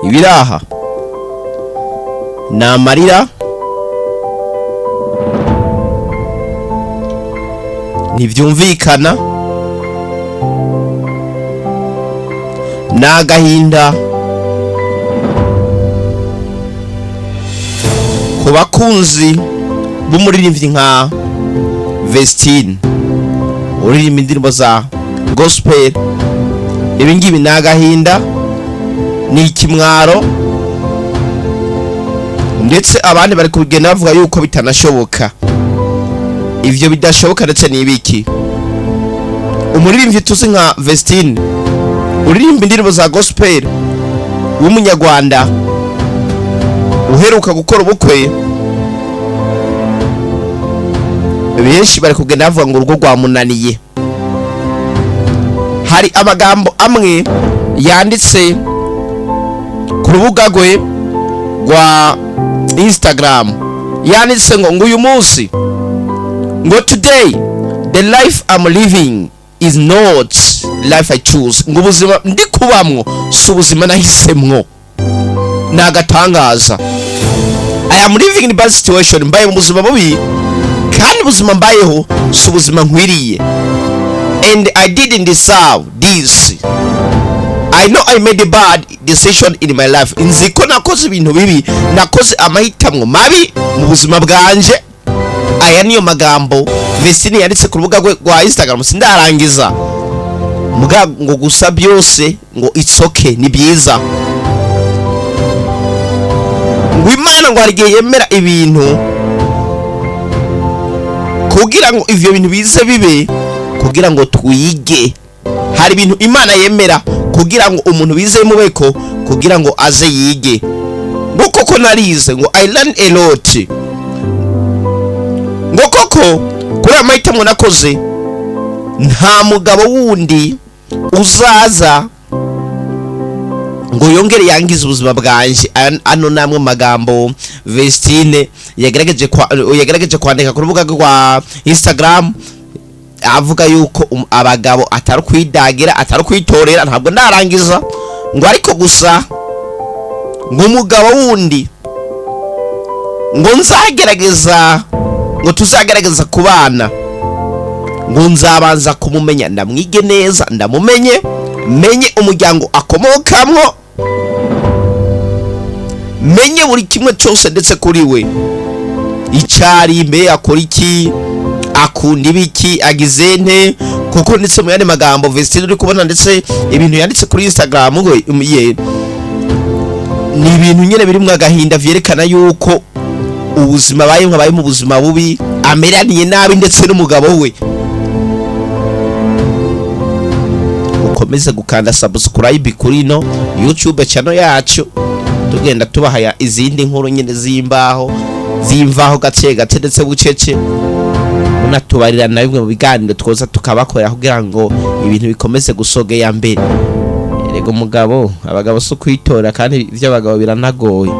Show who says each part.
Speaker 1: ibiraha namarira ntibyumvikana n'agahinda ku bakunzi b'umuririmbyi nka Vestine uririmba indirimbo za gospel. Ibi ngibi n'agahinda, ni ikimwaro, ndetse abandi bari kugenda bavuga yuko bitanashoboka. Ivyo bidashoboka ndetse n'ibiki? Umuririmbyi tuzi nka Vestine uririmba indirimbo za gospel w'umunyarwanda uheruka gukora ubukwe, benshi bari kugenda bavuga ngo urugo rwamunaniye. Hari amagambo amwe yanditse ku rubuga rwe rwa Instagram, yanditse ngo uyu munsi ngo today the life I'm living is not life I choose. Ngo ubuzima ndi kubamwo si ubuzima nahisemwo. Nagatangaza, I am living in a bad situation. Mbaye mu buzima bubi, kandi ubuzima mbayeho si ubuzima nkwiriye. And I didn't deserve this. I know I made a bad decision in my life. Nziko nakoze ibintu bibi, nakoze amahitamwo mabi mu buzima bwanje. Aya niyo magambo Vestine yanditse ku rubuga rwa Instagram. Sindarangiza muga ngo gusa byose ngo it's okay, ni byiza. Ngo Imana ngo arigiye yemera ibintu kugira ngo ivyo bintu bize bibe, kugira ngo twige. Hari ibintu Imana yemera kugira ngo umuntu bize mubeko, kugira ngo aze yige. Ngo koko narize, ngo I learn a lot. Ngo koko kuri amahitamo nakoze, nta mugabo wundi uzaza ngo yongere yangize ubuzima bwanje. Ano namwe magambo Vestine yagerageje kwandika ku rubuga rwa Instagram, avuga yuko abagabo atari kwidagira, atari kwitorera. Ntabwo ndarangiza ngo ariko gusa ngo umugabo wundi ngo nzagerageza, ngo tuzagerageza kubana, ngo nzabanza kumumenya, ndamwige neza, ndamumenye, menye umuryango akomokamwo, menye buri kimwe cyose ndetse kuri we, icari mbe akora iki, akunda ibiki, agize nte. Kuko ndetse mu yandi magambo Vestine uri kubona, ndetse ibintu yanditse kuri Instagram ngo ye ni ibintu nyene biri mu agahinda, vyerekana yuko ubuzima baye mu buzima bubi, ameraniye nabi ndetse n'umugabo we. Ukomeze gukanda subscribe kuri no YouTube channel yacu, tugenda tubahaya izindi nkuru nyene zimvaho gace ndetse bucece, unatubarira na bimwe mu biganiro twoza tukabakorera kugira ngo ibintu bikomeze gusogea mbere. Erego mugabo, abagabo so kwitora, kandi ivyo abagabo biranagoye.